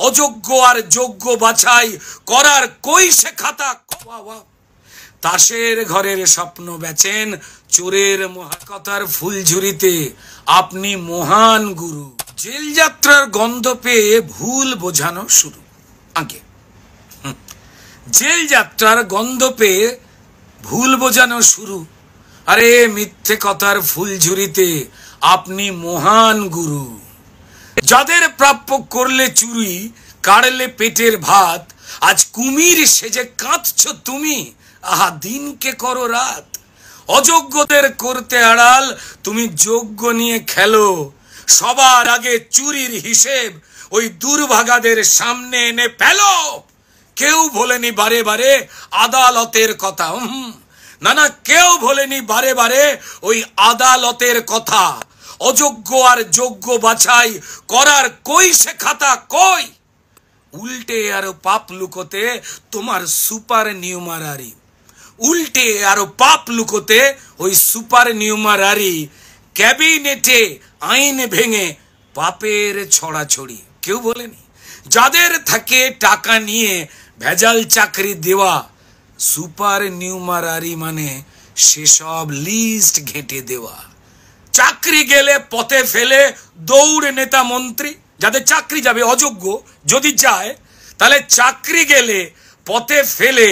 অযোগ্য আর যোগ্য বাছাই করার কই সে খাতা। তাসের ঘরের স্বপ্ন বেচেন চোরের মহাকথার ফুলঝুরিতে, আপনি মহান গুরু। জেল যাত্রার গন্ধ পেয়ে ভুল বোঝানো শুরু। আগে জেল যাত্রার গন্ধ পেয়ে ভুল বোঝানো শুরু। আরে মিথ্যে কথার ফুলঝুরিতে আপনি মহান গুরু। যাদের প্রাপ্য করলে চুরি, কাড়লে পেটের ভাত, আজ কুমির সেজে কাঁদছ তুমি, আহা দিনকে করো রাত। অযোগ্যদের করতে আড়াল তুমি যোগ্য নিয়ে খেলো, সবার আগে চুরির হিসেব ওই দুর্ভাগাদের সামনে এনে ফেলো। কেউ বলেনি বারে বারে আদালতের কথা, না না কেউ বলেনি বারে বারে ওই আদালতের কথা। অযোগ্য আর যোগ্য বাছাই করার কই সে খাতা কই। উল্টে আরো পাপ লুকোতে তোমার সুপার নিউমারারি, উল্টে আরো পাপ লুকোতে ওই সুপার নিউমারারি। ক্যাবিনেটে আইন ভেঙে পাপের ছড়াছড়ি। কেউ বলেনি যাদের থাকে টাকা নিয়ে ভেজাল চাকরি দেওয়া, সুপার নিউমারারি মানে সেসব লিস্ট ঘেঁটে দেওয়া। চাকরি গেলে পথে ফেলে দৌড় নেতা মন্ত্রী, যাদের চাকরি যাবে অযোগ্য যদি যায় তাহলে চাকরি গেলে পথে ফেলে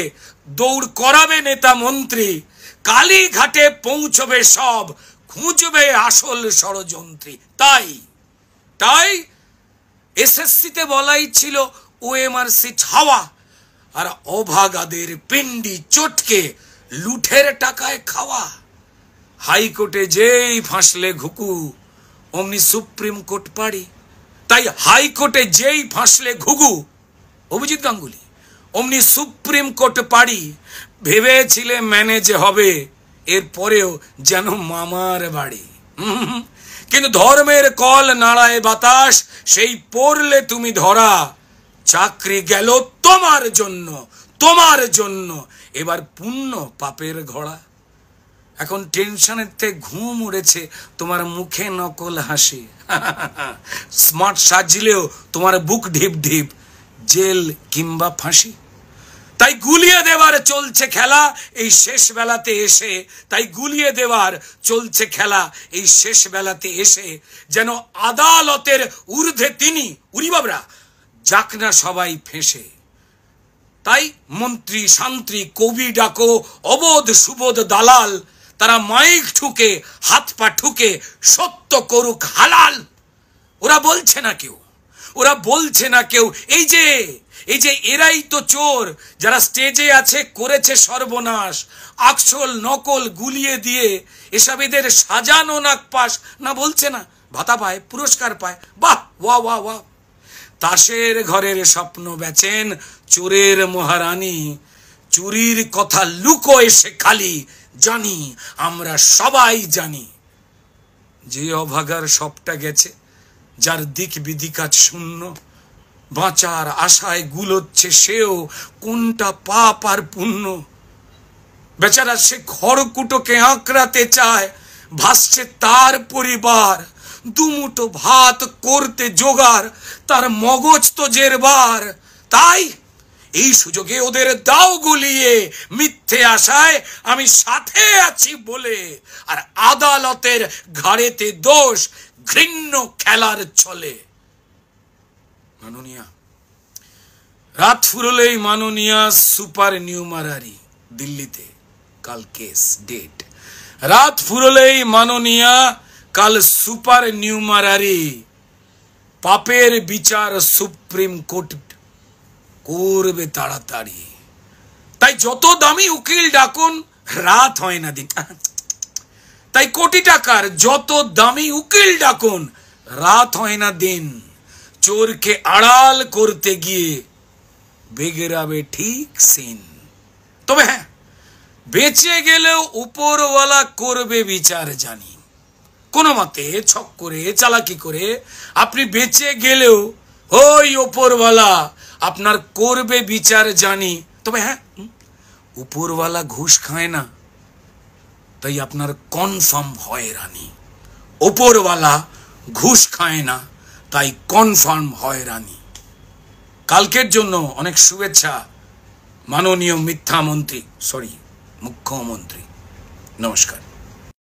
দৌড় করাবে নেতা মন্ত্রী। কালীঘাটে পৌঁছবে সব, খুঁজবে আসল ষড়যন্ত্রী। তাই তাই এসএসসিতে বলাই ছিল ওএমআর সিট হাওয়া, আর অভাগাদের পিন্ডি চটকে লুঠের টাকায় খাওয়া। হাইকোর্টে যেই ফাঁসলে ঘুঘু অমনি সুপ্রিম কোর্ট পাড়ি। তাই হাইকোর্টে যেই ফাঁসলে ঘুঘু অভিজিৎ গাঙ্গুলি অমনি সুপ্রিম কোর্ট পাড়ি। ভেবেছিলে ম্যানেজ হবে, এরপরেও যেন মামার বাড়ি। কিন্তু ধর্মের কল নাড়ায় বাতাস, সেই পড়লে তুমি ধরা। চাকরি গেল তোমার জন্য, তোমার জন্য, এবার পুণ্য পাপের ঘোড়া। এখন টেনশনের থেকে ঘুম উড়েছে, তোমার মুখে নকল হাসি। স্মার্ট সাজলেও তোমার বুক ঢিপ ঢিপ, জেল কিংবা ফাঁসি। তাই গুলিয়ে দেওয়ার চলছে খেলা এই শেষ বেলাতে এসে, তাই গুলিয়ে দেওয়ার চলছে খেলা এই শেষ বেলাতে এসে। যেন আদালতের ঊর্ধ্বে তিনি, উরি বাবরা, যাক না সবাই ফেঁসে। তাই মন্ত্রী শান্ত্রী কবি ডাকো অবোধ সুবোধ দালাল, তারা মাইক ঠুকে হাত পা ঠুকে সত্য করুক হালাল। ওরা বলছে না কেউ, ওরা বলছে না কেউ, এই যে এরাই তো চোর, যারা স্টেজে আছে করেছে সর্বনাশ। আসল নকল গুলিয়ে দিয়ে এসব এদের সাজানো নাক পাশ। না বলছে না, ভাতা পায়, পুরস্কার পায়, বাহ ওয়া ওয়া ওয়া। তাসের ঘরের স্বপ্ন বেচেন চোরের মহারানী, চুরির কথা লুকো এসে খালি জানি, আমরা সবাই জানি। যে অভাগার সবটা গেছে, যার দিক বিধি কাজ শূন্য, বাঁচার আশায় গুলোচ্ছে সেও কোনটা পাপ আর পুণ্য। বেচারা সে খড়কুটোকে আঁকড়াতে চায়, ভাসছে তার পরিবার। দুমুঠো ভাত করতে জোগাড়, তার মগজ তো জেরবার। তাই এই সুযোগে ওদের দাও গুলিয়ে, মিথ্যে আশায় আমি সাথে আছি বলে। আর আদালতের ঘাড়েতে দোষ ঘৃণ্য খেলার ছলে। মাননীয়া রাত ফুরলেই মাননীয়া সুপার নিউমারারি দিল্লিতে কাল কেস ডেট। রাত ফুরলেই মাননীয়া কাল সুপার নিউমারারি, পাপের বিচার সুপ্রিম কোর্ট করবে তাড়াতাড়ি। তাই যত দামি উকিল ডাকুন, রাত হয় না দিন। তাই কোটি টাকার যত দামি উকিল ডাকুন, রাত হয় না দিন। চোরকে আড়াল করতে গিয়ে বেগেরাবে ঠিক সিন। তবে হ্যাঁ, বেঁচে গেলেও উপরওয়ালা করবে বিচার জানি। কোনো মতে ছক করে চালাকি করে আপনি বেঁচে গেলেও ওই উপরওয়ালা আপনার করবে বিচার জানি। তবে হ্যাঁ, উপরওয়ালা ঘুষ খায় না, তাই আপনার কনফার্ম হয় রানী। উপরওয়ালা ঘুষ খায় না, তাই কনফার্ম হয় রানী। কালকের জন্য অনেক শুভেচ্ছা মাননীয় মুখ্যমন্ত্রী। নমস্কার।